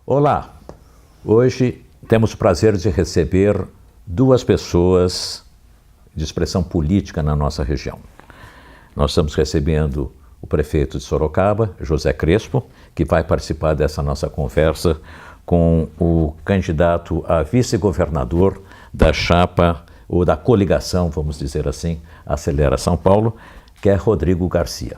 Olá, hoje temos o prazer de receber duas pessoas de expressão política na nossa região. Nós estamos recebendo o prefeito de Sorocaba, José Crespo, que vai participar dessa nossa conversa com o candidato a vice-governador da chapa, ou da coligação, vamos dizer assim, Acelera São Paulo, que é Rodrigo Garcia.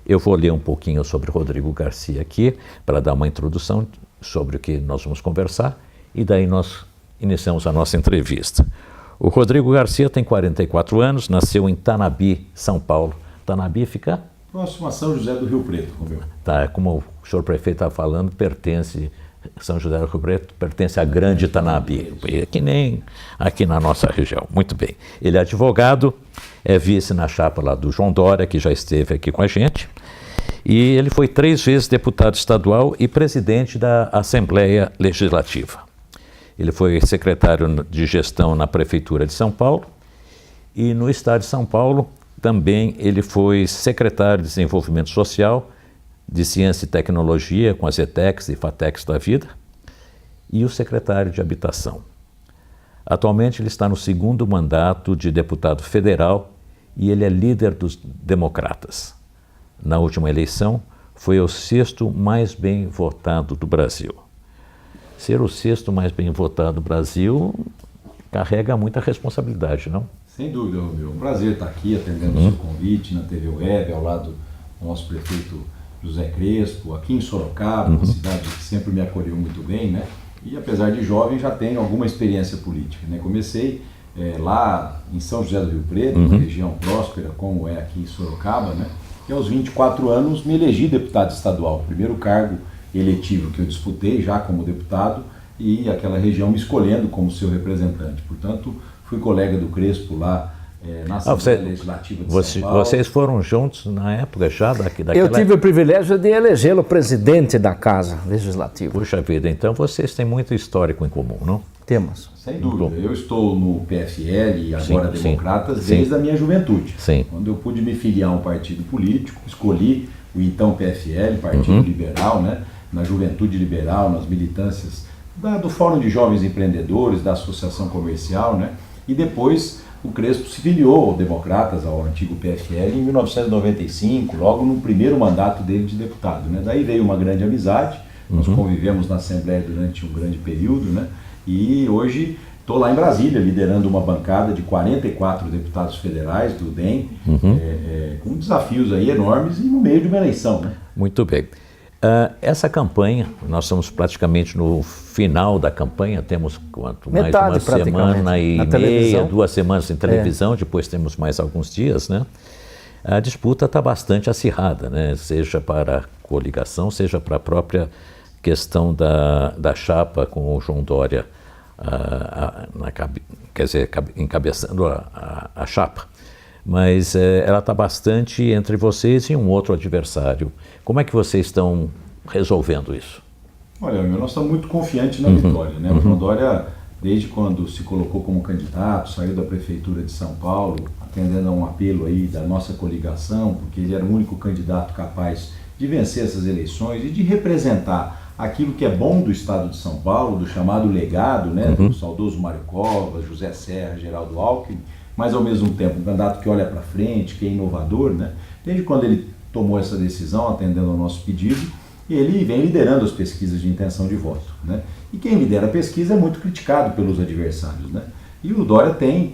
Eu vou ler um pouquinho sobre Rodrigo Garcia aqui, para dar uma introdução sobre o que nós vamos conversar, e daí nós iniciamos a nossa entrevista. O Rodrigo Garcia tem 44 anos, nasceu em Tanabi, São Paulo. Tanabi fica? Próximo a São José do Rio Preto, Romeu. Tá, como o senhor prefeito está falando, São José do Rio Preto pertence à Grande Tanabi, que nem aqui na nossa região. Muito bem. Ele é advogado, é vice na chapa lá do João Dória, que já esteve aqui com a gente, e ele foi 3 vezes deputado estadual e presidente da Assembleia Legislativa. Ele foi secretário de gestão na Prefeitura de São Paulo e no Estado de São Paulo também ele foi secretário de Desenvolvimento Social, de Ciência e Tecnologia, com as ETECs e FATECs da vida, e o secretário de Habitação. Atualmente ele está no 2º mandato de deputado federal e ele é líder dos Democratas. Na última eleição, foi o 6º mais bem votado do Brasil. Ser o 6º mais bem votado do Brasil carrega muita responsabilidade, não? Sem dúvida, Romeu. Um prazer estar aqui atendendo o seu convite na TV Web, ao lado do nosso prefeito José Crespo, aqui em Sorocaba, uma cidade que sempre me acolheu muito bem, né? E apesar de jovem, já tenho alguma experiência política, né? Comecei lá em São José do Rio Preto, uma região próspera, como é aqui em Sorocaba, né? E aos 24 anos me elegi deputado estadual, primeiro cargo eletivo que eu disputei já como deputado e aquela região me escolhendo como seu representante. Portanto, fui colega do Crespo lá na Assembleia Legislativa de São Paulo. Vocês foram juntos na época já daquela... Eu tive o privilégio de elegê-lo presidente da Casa Legislativa. Puxa vida, então vocês têm muito histórico em comum, não? Temos. Sem dúvida. Eu estou no PFL e agora Democratas desde a minha juventude. Sim. Quando eu pude me filiar a um partido político, escolhi o então PFL, Partido Liberal, né? Na Juventude Liberal, nas militâncias do Fórum de Jovens Empreendedores, da Associação Comercial, né? E depois o Crespo se filiou ao Democratas, ao antigo PFL, em 1995, logo no primeiro mandato dele de deputado, né? Daí veio uma grande amizade, nós convivemos na Assembleia durante um grande período, né? E hoje estou lá em Brasília, liderando uma bancada de 44 deputados federais do DEM, com desafios aí enormes e no meio de uma eleição, né? Muito bem. Essa campanha, nós estamos praticamente no final da campanha, temos quanto? Mais Metade, uma semana e meia, 2 semanas em televisão, depois temos mais alguns dias, né? A disputa está bastante acirrada, né? Seja para a coligação, seja para a própria questão da chapa com o João Dória, encabeçando a chapa. Mas ela está bastante entre vocês e um outro adversário. Como é que vocês estão resolvendo isso? Olha, nós estamos muito confiantes na vitória, né? O João Dória, desde quando se colocou como candidato, saiu da Prefeitura de São Paulo, atendendo a um apelo aí da nossa coligação, porque ele era o único candidato capaz de vencer essas eleições e de representar aquilo que é bom do Estado de São Paulo, do chamado legado, né? Do saudoso Mário Covas, José Serra, Geraldo Alckmin, mas ao mesmo tempo um candidato que olha para frente, que é inovador, né? Desde quando ele tomou essa decisão, atendendo ao nosso pedido, ele vem liderando as pesquisas de intenção de voto, né? E quem lidera a pesquisa é muito criticado pelos adversários, né? E o Dória tem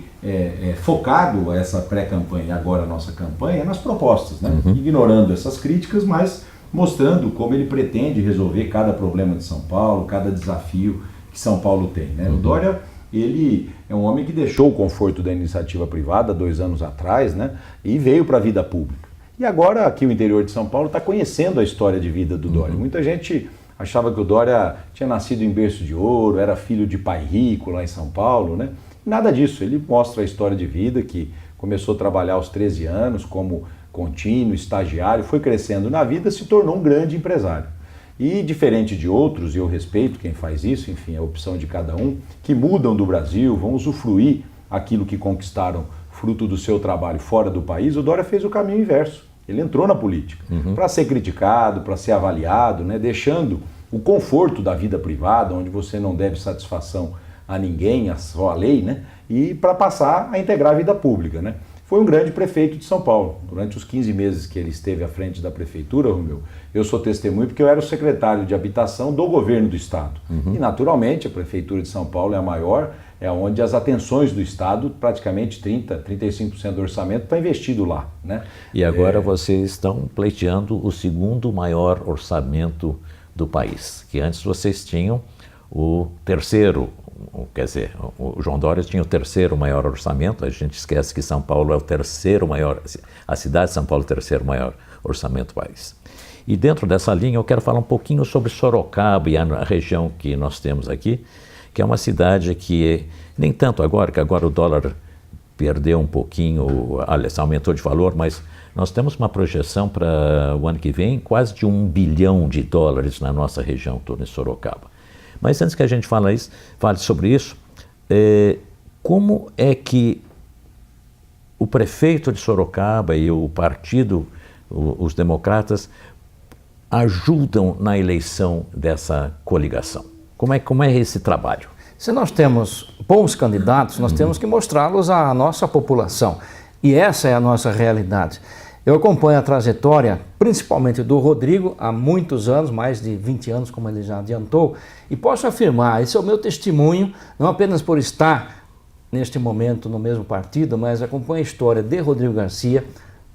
focado essa pré-campanha, agora a nossa campanha, nas propostas, né? Ignorando essas críticas, mas mostrando como ele pretende resolver cada problema de São Paulo, cada desafio que São Paulo tem, né? O Dória, ele é um homem que deixou o conforto da iniciativa privada 2 anos atrás, né? E veio para a vida pública. E agora aqui o interior de São Paulo está conhecendo a história de vida do Dória. Muita gente achava que o Dória tinha nascido em berço de ouro, era filho de pai rico lá em São Paulo, né? Nada disso, ele mostra a história de vida, que começou a trabalhar aos 13 anos como contínuo, estagiário, foi crescendo na vida, se tornou um grande empresário. E diferente de outros, e eu respeito quem faz isso, enfim, é a opção de cada um, que mudam do Brasil, vão usufruir aquilo que conquistaram fruto do seu trabalho fora do país, o Dória fez o caminho inverso. Ele entrou na política para ser criticado, para ser avaliado, né, deixando o conforto da vida privada, onde você não deve satisfação a ninguém, só a lei, né? E para passar a integrar a vida pública, né? Foi um grande prefeito de São Paulo. Durante os 15 meses que ele esteve à frente da prefeitura, Romeu, eu sou testemunho porque eu era o secretário de habitação do governo do estado. E naturalmente a prefeitura de São Paulo é a maior, é onde as atenções do estado, praticamente 35% do orçamento está investido lá, né? E agora vocês estão pleiteando o segundo maior orçamento do país, que antes vocês tinham o terceiro. Quer dizer, o João Dória tinha o terceiro maior orçamento, a gente esquece que São Paulo é o terceiro maior, a cidade de São Paulo é o terceiro maior orçamento do país. E dentro dessa linha eu quero falar um pouquinho sobre Sorocaba e a região que nós temos aqui, que é uma cidade que, nem tanto agora, que agora o dólar perdeu um pouquinho, aliás, aumentou de valor, mas nós temos uma projeção para o ano que vem quase de US$1 bilhão na nossa região toda, em Sorocaba. Mas antes que a gente fale sobre isso, como é que o prefeito de Sorocaba e o partido, os democratas, ajudam na eleição dessa coligação? Como é esse trabalho? Se nós temos bons candidatos, nós temos que mostrá-los à nossa população. E essa é a nossa realidade. Eu acompanho a trajetória, principalmente do Rodrigo, há muitos anos, mais de 20 anos, como ele já adiantou, e posso afirmar, esse é o meu testemunho, não apenas por estar neste momento no mesmo partido, mas acompanho a história de Rodrigo Garcia,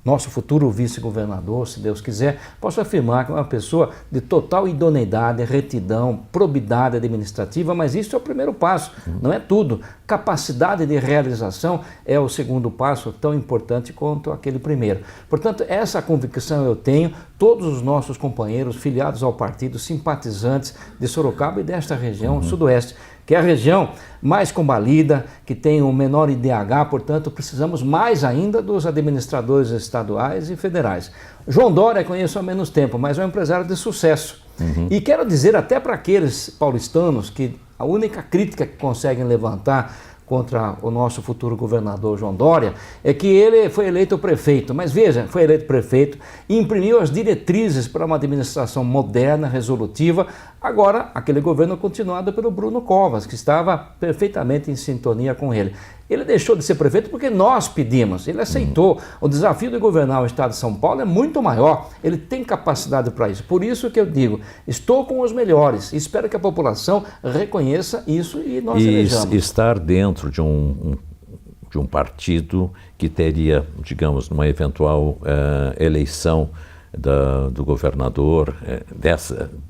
nosso futuro vice-governador, se Deus quiser. Posso afirmar que é uma pessoa de total idoneidade, retidão, probidade administrativa, mas isso é o primeiro passo, não é tudo. Capacidade de realização é o segundo passo, tão importante quanto aquele primeiro. Portanto, essa convicção eu tenho, todos os nossos companheiros filiados ao partido, simpatizantes de Sorocaba e desta região sudoeste, que é a região mais combalida, que tem o menor IDH, portanto precisamos mais ainda dos administradores estaduais e federais. João Dória conheço há menos tempo, mas é um empresário de sucesso. E quero dizer até para aqueles paulistanos que a única crítica que conseguem levantar contra o nosso futuro governador João Dória é que ele foi eleito prefeito, mas veja, foi eleito prefeito e imprimiu as diretrizes para uma administração moderna, resolutiva. Agora, aquele governo continuado pelo Bruno Covas, que estava perfeitamente em sintonia com ele. Ele deixou de ser prefeito porque nós pedimos, ele aceitou. O desafio de governar o estado de São Paulo é muito maior, ele tem capacidade para isso. Por isso que eu digo, estou com os melhores, espero que a população reconheça isso e nós elejamos. E estar dentro de um partido que teria, digamos, numa eventual eleição do governador,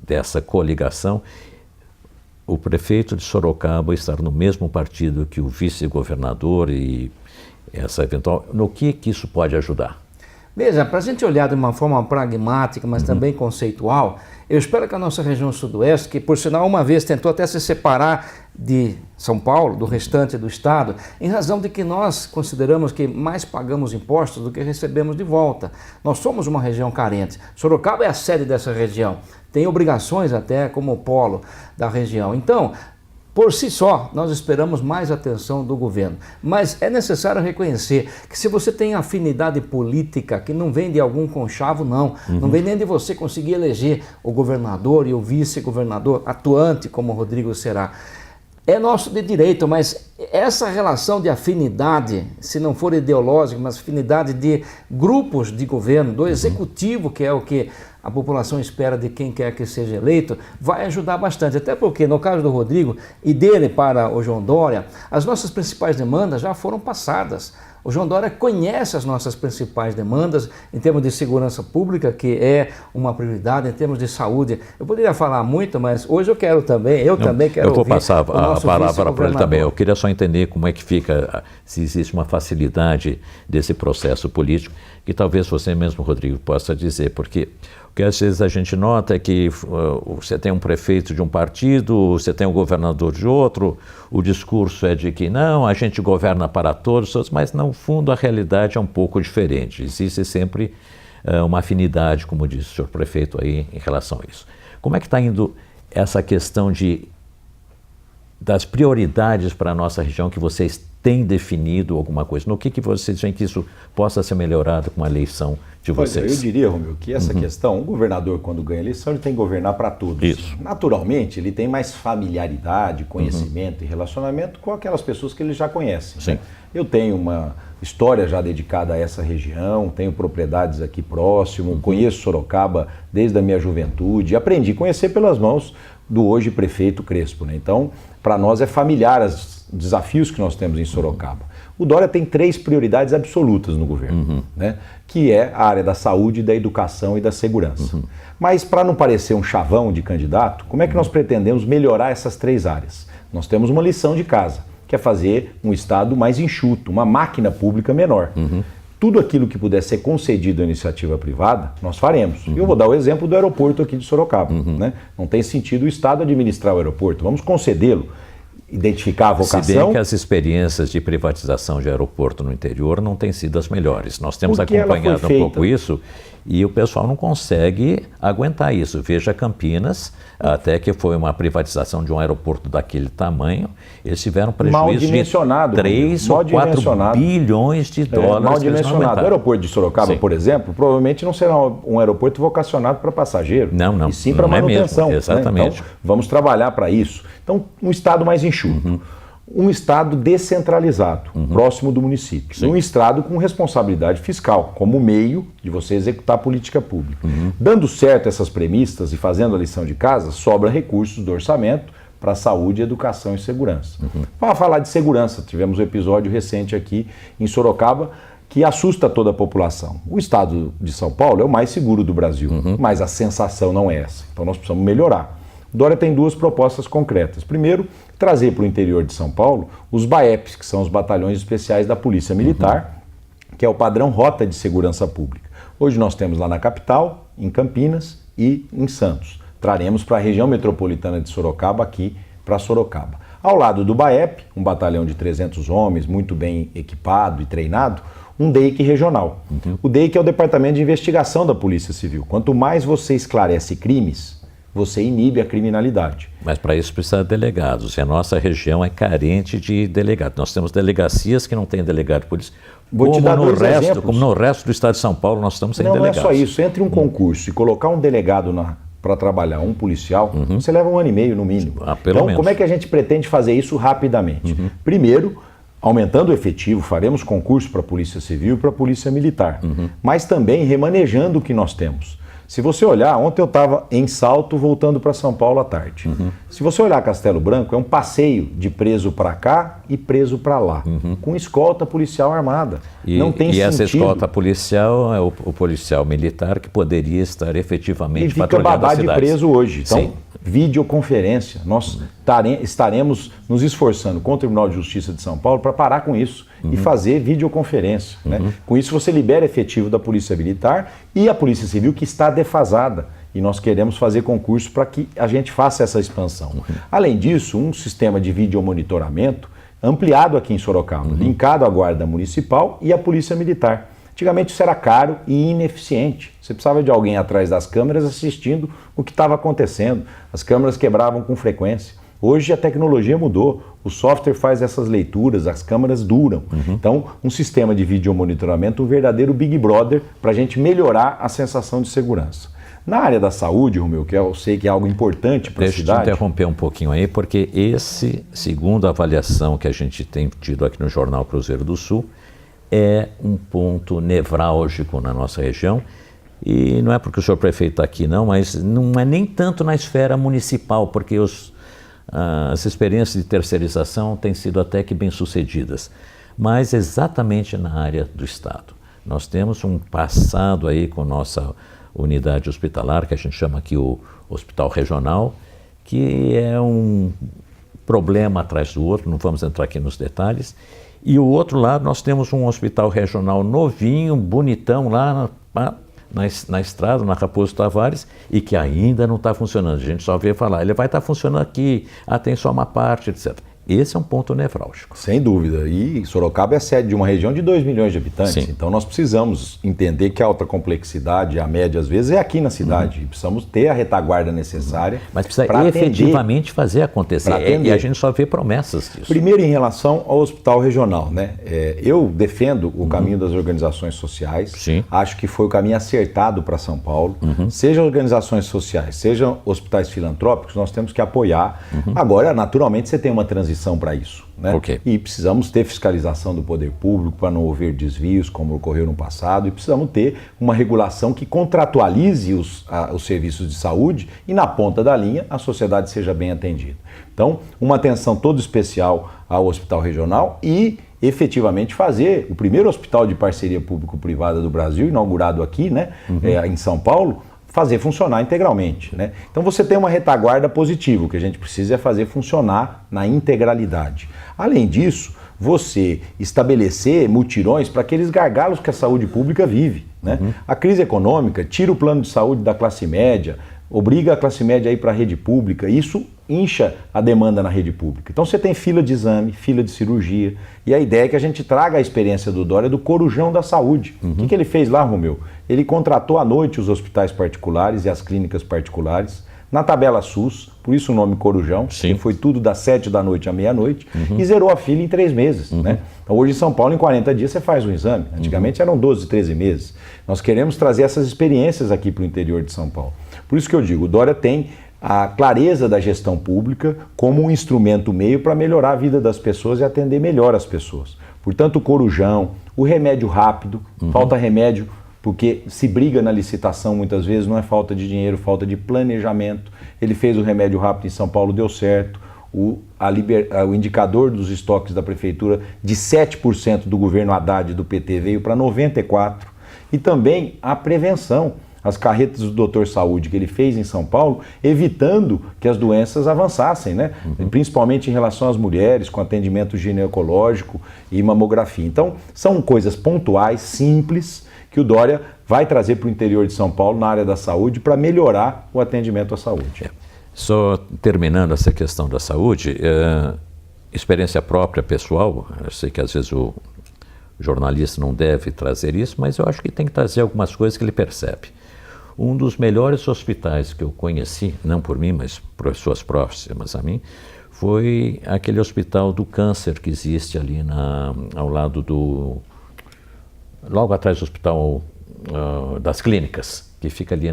dessa coligação, o prefeito de Sorocaba estar no mesmo partido que o vice-governador e essa eventual, no que isso pode ajudar? Veja, para a gente olhar de uma forma pragmática, mas também conceitual, eu espero que a nossa região sudoeste, que por sinal uma vez tentou até se separar de São Paulo, do restante do estado, em razão de que nós consideramos que mais pagamos impostos do que recebemos de volta. Nós somos uma região carente. Sorocaba é a sede dessa região, tem obrigações até como polo da região. Então, por si só, nós esperamos mais atenção do governo, mas é necessário reconhecer que se você tem afinidade política, que não vem de algum conchavo, não vem nem de você conseguir eleger o governador e o vice-governador atuante, como o Rodrigo será, é nosso de direito, mas essa relação de afinidade, se não for ideológica, mas afinidade de grupos de governo, do executivo, que é o que a população espera de quem quer que seja eleito, vai ajudar bastante. Até porque, no caso do Rodrigo e dele para o João Dória, as nossas principais demandas já foram passadas. O João Dória conhece as nossas principais demandas em termos de segurança pública, que é uma prioridade, em termos de saúde. Eu poderia falar muito, mas hoje eu quero também, também quero Eu vou ouvir passar a palavra para ele também. Eu vice-governador. queria só entender como é que fica, se existe uma facilidade desse processo político, que talvez você mesmo, Rodrigo, possa dizer, porque o que às vezes a gente nota é que você tem um prefeito de um partido, você tem um governador de outro, o discurso é de que não, a gente governa para todos, mas no fundo a realidade é um pouco diferente. Existe sempre uma afinidade, como disse o senhor prefeito aí, em relação a isso. Como é que está indo essa questão de das prioridades para a nossa região que vocês têm definido alguma coisa? No que vocês veem que isso possa ser melhorado com a eleição de vocês? Olha, eu diria, Romeu, que essa questão, o governador, quando ganha a eleição, ele tem que governar para todos. Isso. Naturalmente, ele tem mais familiaridade, conhecimento e relacionamento com aquelas pessoas que ele já conhece. Sim. Né? Eu tenho uma história já dedicada a essa região, tenho propriedades aqui próximo, conheço Sorocaba desde a minha juventude, aprendi a conhecer pelas mãos do hoje prefeito Crespo, né? Então, para nós é familiar os desafios que nós temos em Sorocaba. O Dória tem 3 prioridades absolutas no governo, né? Que é a área da saúde, da educação e da segurança. Mas para não parecer um chavão de candidato, como é que nós pretendemos melhorar essas 3 áreas? Nós temos uma lição de casa, que é fazer um Estado mais enxuto, uma máquina pública menor. Tudo aquilo que puder ser concedido à iniciativa privada, nós faremos. Eu vou dar o exemplo do aeroporto aqui de Sorocaba. Né? Não tem sentido o Estado administrar o aeroporto, vamos concedê-lo, identificar a vocação. Se bem que as experiências de privatização de aeroporto no interior não têm sido as melhores. Nós temos acompanhado um pouco isso e o pessoal não consegue aguentar isso. Veja Campinas, até que foi uma privatização de um aeroporto daquele tamanho, eles tiveram prejuízo de 3 ou 4 bilhões de dólares. Mal dimensionado. O aeroporto de Sorocaba, por exemplo, provavelmente não será um aeroporto vocacionado para passageiro. Não. E sim para manutenção. É exatamente. Né? Então, vamos trabalhar para isso. Então, um Estado mais enxuto. Um Estado descentralizado, próximo do município. Sim. Um Estado com responsabilidade fiscal, como meio de você executar a política pública. Dando certo essas premissas e fazendo a lição de casa, sobra recursos do orçamento para saúde, educação e segurança. Para falar de segurança, tivemos um episódio recente aqui em Sorocaba que assusta toda a população. O estado de São Paulo é o mais seguro do Brasil, mas a sensação não é essa. Então nós precisamos melhorar. Dória tem 2 propostas concretas. Primeiro, trazer para o interior de São Paulo os BAEPs, que são os batalhões especiais da Polícia Militar, que é o padrão rota de segurança pública. Hoje nós temos lá na capital, em Campinas e em Santos. Traremos para a região metropolitana de Sorocaba, aqui para Sorocaba. Ao lado do BAEP, um batalhão de 300 homens, muito bem equipado e treinado, um DEIC regional. O DEIC é o Departamento de Investigação da Polícia Civil. Quanto mais você esclarece crimes, você inibe a criminalidade. Mas para isso precisa de delegados, e a nossa região é carente de delegados. Nós temos delegacias que não têm delegado de polícia. Vou te dar 2 exemplos. Como no resto do estado de São Paulo, nós estamos sem delegados. Não é só isso. Entre um concurso e colocar um delegado para trabalhar, um policial, você leva 1 ano e meio no mínimo. Pelo menos. Como é que a gente pretende fazer isso rapidamente? Primeiro, aumentando o efetivo, faremos concurso para a Polícia Civil e para a Polícia Militar, mas também remanejando o que nós temos. Se você olhar, ontem eu estava em Salto voltando para São Paulo à tarde. Se você olhar Castelo Branco, é um passeio de preso para cá e preso para lá, com escolta policial armada. Não tem sentido. Essa escolta policial é o policial militar que poderia estar efetivamente patrulhando a cidade. E fica babá de preso hoje. Então, videoconferência. Nós estaremos nos esforçando com o Tribunal de Justiça de São Paulo para parar com isso e fazer videoconferência. Né? Com isso você libera efetivo da Polícia Militar e a Polícia Civil, que está defasada. E nós queremos fazer concurso para que a gente faça essa expansão. Além disso, um sistema de videomonitoramento ampliado aqui em Sorocaba, linkado à Guarda Municipal e à Polícia Militar. Antigamente isso era caro e ineficiente. Você precisava de alguém atrás das câmeras assistindo o que estava acontecendo. As câmeras quebravam com frequência. Hoje a tecnologia mudou, o software faz essas leituras, as câmeras duram. Então, um sistema de videomonitoramento, um verdadeiro Big Brother para a gente melhorar a sensação de segurança. Na área da saúde, Romeu, que eu sei que é algo importante para a cidade... Deixa eu te interromper um pouquinho aí, porque esse, segundo a avaliação que a gente tem tido aqui no Jornal Cruzeiro do Sul, é um ponto nevrálgico na nossa região, e não é porque o senhor prefeito está aqui não, mas não é nem tanto na esfera municipal, porque as experiências de terceirização têm sido até que bem sucedidas, mas exatamente na área do Estado. Nós temos um passado aí com nossa unidade hospitalar, que a gente chama aqui o Hospital Regional, que é um problema atrás do outro, não vamos entrar aqui nos detalhes. E o outro lado, nós temos um hospital regional novinho, bonitão, lá na estrada, na Raposo Tavares, e que ainda não está funcionando. A gente só vê falar, ele vai estar funcionando aqui, tem só uma parte, etc. Esse é um ponto nevrálgico. Sem dúvida. E Sorocaba é sede de uma região de 2 milhões de habitantes. Sim. Então nós precisamos entender que a alta complexidade, a média às vezes, é aqui na cidade. E precisamos ter a retaguarda necessária. Mas precisa efetivamente fazer acontecer. E a gente só vê promessas disso. Primeiro, em relação ao hospital regional, né? Eu defendo o caminho das organizações sociais. Sim. Acho que foi o caminho acertado para São Paulo. Sejam organizações sociais, sejam hospitais filantrópicos, nós temos que apoiar. Agora, naturalmente, você tem uma transição para isso, né? Okay. E precisamos ter fiscalização do poder público para não haver desvios, como ocorreu no passado, e precisamos ter uma regulação que contratualize os serviços de saúde e, na ponta da linha, a sociedade seja bem atendida. Então, uma atenção toda especial ao hospital regional e efetivamente fazer o primeiro hospital de parceria público-privada do Brasil, inaugurado aqui, né, em São Paulo, fazer funcionar integralmente, né? Então você tem uma retaguarda positiva, o que a gente precisa é fazer funcionar na integralidade. Além disso, você estabelecer mutirões para aqueles gargalos que a saúde pública vive, né? A crise econômica tira o plano de saúde da classe média, obriga a classe média a ir para a rede pública, isso incha a demanda na rede pública. Então você tem fila de exame, fila de cirurgia, e a ideia é que a gente traga a experiência do Dória do corujão da saúde. O que ele fez lá, Romeu? Ele contratou à noite os hospitais particulares e as clínicas particulares, na tabela SUS, por isso o nome corujão, que foi tudo das 7 da noite à meia-noite, e zerou a fila em 3 meses. Né? Então hoje em São Paulo, em 40 dias, você faz um exame. Antigamente eram 12, 13 meses. Nós queremos trazer essas experiências aqui para o interior de São Paulo. Por isso que eu digo, o Dória tem a clareza da gestão pública como um instrumento meio para melhorar a vida das pessoas e atender melhor as pessoas. Portanto, o corujão, o remédio rápido, falta remédio porque se briga na licitação muitas vezes, não é falta de dinheiro, falta de planejamento. Ele fez o remédio rápido em São Paulo, deu certo. O indicador dos estoques da prefeitura de 7% do governo Haddad do PT veio para 94%. E também a prevenção. As carretas do Doutor Saúde que ele fez em São Paulo, evitando que as doenças avançassem, né? Principalmente em relação às mulheres, com atendimento ginecológico e mamografia. Então, são coisas pontuais, simples, que o Dória vai trazer para o interior de São Paulo, na área da saúde, para melhorar o atendimento à saúde. Só terminando essa questão da saúde, experiência própria, pessoal, eu sei que às vezes o jornalista não deve trazer isso, mas eu acho que tem que trazer algumas coisas que ele percebe. Um dos melhores hospitais que eu conheci, não por mim, mas por pessoas próximas a mim, foi aquele hospital do câncer que existe ali ao lado logo atrás do hospital das clínicas, que fica ali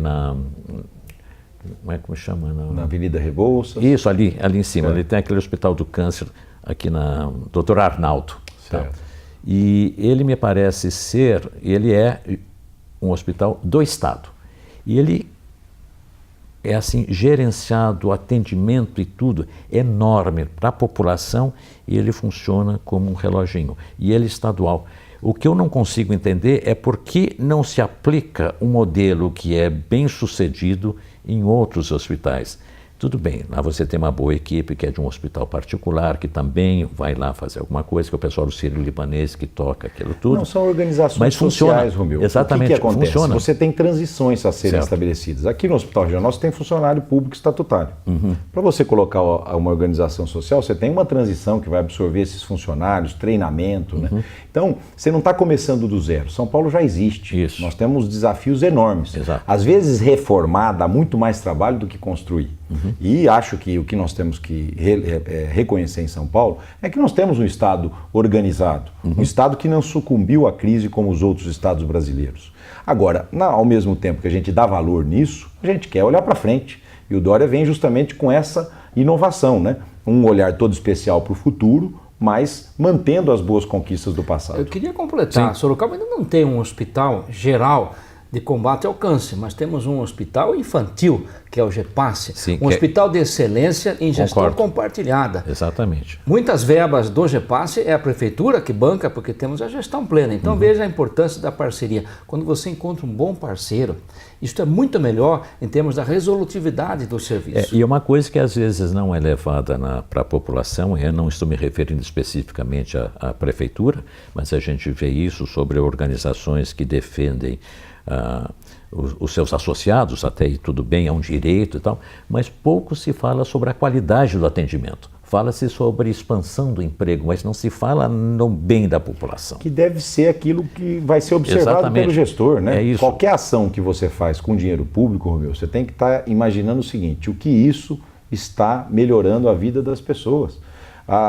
como chama? Na Avenida Rebouças. Isso, ali em cima. Ali tem aquele hospital do câncer, aqui na Dr. Arnaldo. Tá? E ele me parece ele é um hospital do Estado. E ele é assim, gerenciado, o atendimento e tudo, enorme para a população, e ele funciona como um reloginho. E ele é estadual. O que eu não consigo entender é por que não se aplica um modelo que é bem sucedido em outros hospitais. Tudo bem, lá você tem uma boa equipe que é de um hospital particular, que também vai lá fazer alguma coisa, que é o pessoal do Sírio-Libanês que toca aquilo tudo. Não, são organizações mas sociais, Romeu. Exatamente, o que acontece? Funciona. Você tem transições a serem estabelecidas. Aqui no Hospital Regional você tem funcionário público estatutário. Para você colocar uma organização social, você tem uma transição que vai absorver esses funcionários, treinamento. Né? Então, você não está começando do zero. São Paulo já existe. Isso. Nós temos desafios enormes. Exato. Às vezes, reformar dá muito mais trabalho do que construir. E acho que o que nós temos que reconhecer em São Paulo é que nós temos um Estado organizado, um Estado que não sucumbiu à crise como os outros Estados brasileiros. Agora, ao mesmo tempo que a gente dá valor nisso, a gente quer olhar para frente. E o Dória vem justamente com essa inovação, né? Um olhar todo especial para o futuro, mas mantendo as boas conquistas do passado. Eu queria completar, Sorocaba ainda não tem um hospital geral de combate ao câncer, mas temos um hospital infantil, que é o GEPASSE, um hospital de excelência em gestão compartilhada. Exatamente. Muitas verbas do GEPASSE é a prefeitura que banca, porque temos a gestão plena. Então veja a importância da parceria. Quando você encontra um bom parceiro, isso é muito melhor em termos da resolutividade do serviço. E uma coisa que às vezes não é levada para a população, eu não estou me referindo especificamente à prefeitura, mas a gente vê isso sobre organizações que defendem os seus associados, até aí tudo bem, é um direito e tal, mas pouco se fala sobre a qualidade do atendimento. Fala-se sobre expansão do emprego, mas não se fala no bem da população. Que deve ser aquilo que vai ser observado Exatamente. pelo gestor, né? É isso. Qualquer ação que você faz com dinheiro público, Romeu, você tem que estar imaginando o seguinte: o que isso está melhorando a vida das pessoas.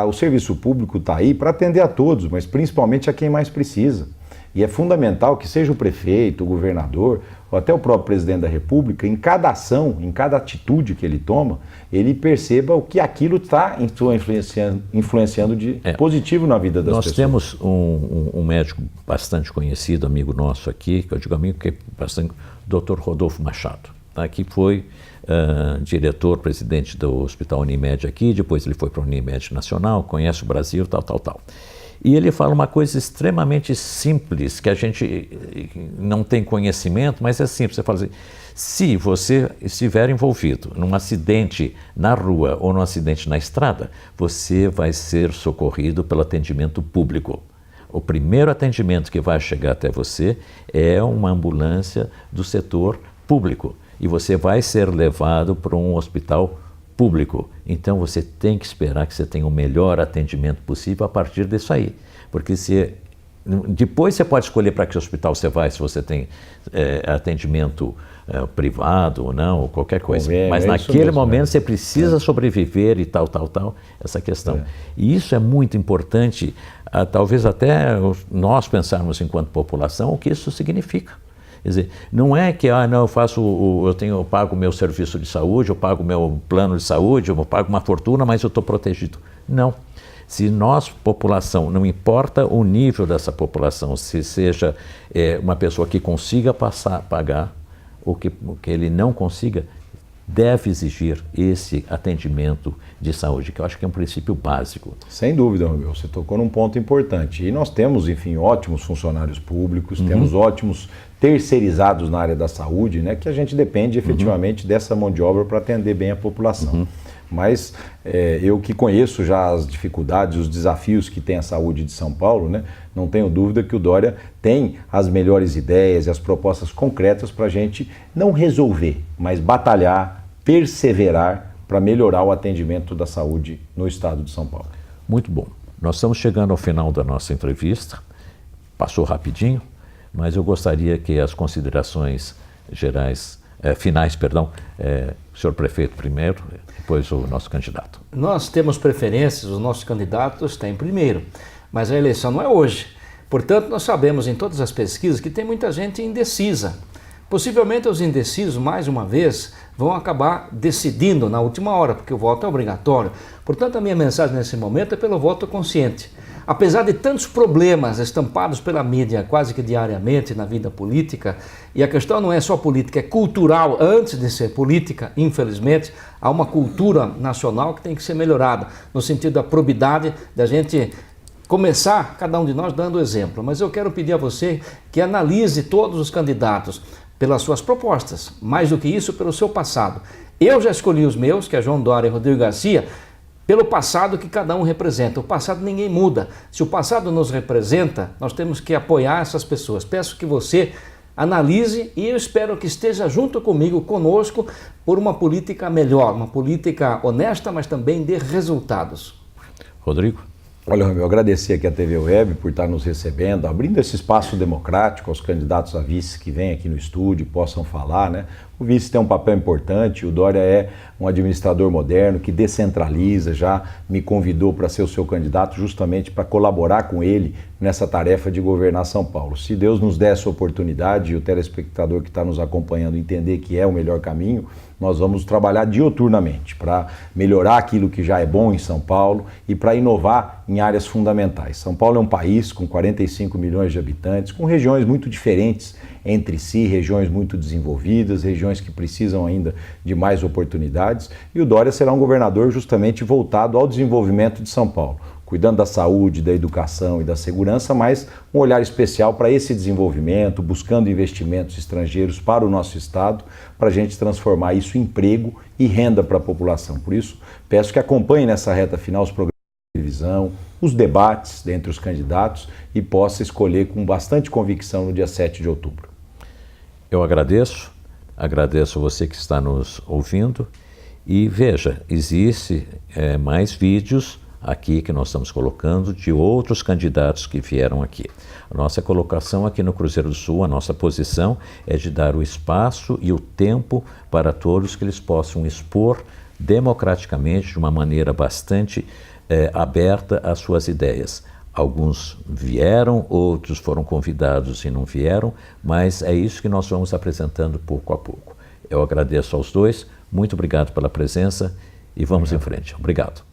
O serviço público está aí para atender a todos, mas principalmente a quem mais precisa. E é fundamental que seja o prefeito, o governador, ou até o próprio presidente da República, em cada ação, em cada atitude que ele toma, ele perceba o que aquilo está influenciando de positivo na vida das pessoas. Nós temos um médico bastante conhecido, amigo nosso aqui, que eu digo amigo, que é bastante, Dr. Rodolfo Machado, tá? Que foi diretor, presidente do Hospital Unimed aqui, depois ele foi para a Unimed Nacional, conhece o Brasil, tal. E ele fala uma coisa extremamente simples, que a gente não tem conhecimento, mas é simples. Você fala assim: se você estiver envolvido num acidente na rua ou num acidente na estrada, você vai ser socorrido pelo atendimento público. O primeiro atendimento que vai chegar até você é uma ambulância do setor público e você vai ser levado para um hospital público. Então você tem que esperar que você tenha o melhor atendimento possível a partir disso aí. Porque depois você pode escolher para que hospital você vai, se você tem atendimento privado ou não, ou qualquer coisa. Mas naquele momento você precisa sobreviver e tal, essa questão. E isso é muito importante, talvez até nós pensarmos enquanto população o que isso significa. Quer dizer, não é que não, eu pago o meu serviço de saúde, eu pago o meu plano de saúde, eu pago uma fortuna, mas eu estou protegido. Não. Se nós, população, não importa o nível dessa população, se seja uma pessoa que consiga pagar, ou que ele não consiga, deve exigir esse atendimento de saúde, que eu acho que é um princípio básico. Sem dúvida, Romeu, você tocou num ponto importante. E nós temos, enfim, ótimos funcionários públicos, temos ótimos terceirizados na área da saúde, né, que a gente depende efetivamente dessa mão de obra para atender bem a população. Mas eu que conheço já as dificuldades, os desafios que tem a saúde de São Paulo, né, não tenho dúvida que o Dória tem as melhores ideias e as propostas concretas para a gente não resolver, mas batalhar, perseverar para melhorar o atendimento da saúde no estado de São Paulo. Muito bom. Nós estamos chegando ao final da nossa entrevista. Passou rapidinho, mas eu gostaria que as considerações finais, senhor prefeito primeiro, depois o nosso candidato. Nós temos preferências, os nossos candidatos têm primeiro, mas a eleição não é hoje. Portanto, nós sabemos em todas as pesquisas que tem muita gente indecisa. Possivelmente os indecisos, mais uma vez, vão acabar decidindo na última hora, porque o voto é obrigatório. Portanto, a minha mensagem nesse momento é pelo voto consciente. Apesar de tantos problemas estampados pela mídia quase que diariamente na vida política, e a questão não é só política, é cultural antes de ser política, infelizmente, há uma cultura nacional que tem que ser melhorada, no sentido da probidade, da gente começar, cada um de nós, dando exemplo. Mas eu quero pedir a você que analise todos os candidatos pelas suas propostas, mais do que isso, pelo seu passado. Eu já escolhi os meus, que é João Dória e Rodrigo Garcia, pelo passado que cada um representa. O passado ninguém muda. Se o passado nos representa, nós temos que apoiar essas pessoas. Peço que você analise e eu espero que esteja junto comigo, conosco, por uma política melhor, uma política honesta, mas também de resultados. Rodrigo? Olha, Romeu, agradecer aqui a TV Web por estar nos recebendo, abrindo esse espaço democrático aos candidatos a vice que vêm aqui no estúdio, possam falar, né? O vice tem um papel importante, o Dória é um administrador moderno que descentraliza, já me convidou para ser o seu candidato justamente para colaborar com ele nessa tarefa de governar São Paulo. Se Deus nos der essa oportunidade e o telespectador que está nos acompanhando entender que é o melhor caminho, nós vamos trabalhar diuturnamente para melhorar aquilo que já é bom em São Paulo e para inovar em áreas fundamentais. São Paulo é um país com 45 milhões de habitantes, com regiões muito diferentes entre si, regiões muito desenvolvidas, regiões que precisam ainda de mais oportunidades, e o Dória será um governador justamente voltado ao desenvolvimento de São Paulo, cuidando da saúde, da educação e da segurança, mas um olhar especial para esse desenvolvimento, buscando investimentos estrangeiros para o nosso estado, para a gente transformar isso em emprego e renda para a população. Por isso, peço que acompanhe nessa reta final os programas de televisão, os debates dentre os candidatos e possa escolher com bastante convicção no dia 7 de outubro. Eu agradeço você que está nos ouvindo e veja, existe mais vídeos aqui que nós estamos colocando de outros candidatos que vieram aqui. A nossa colocação aqui no Cruzeiro do Sul, a nossa posição é de dar o espaço e o tempo para todos que eles possam expor democraticamente, de uma maneira bastante aberta, as suas ideias. Alguns vieram, outros foram convidados e não vieram, mas é isso que nós vamos apresentando pouco a pouco. Eu agradeço aos dois, muito obrigado pela presença e vamos em frente. Obrigado.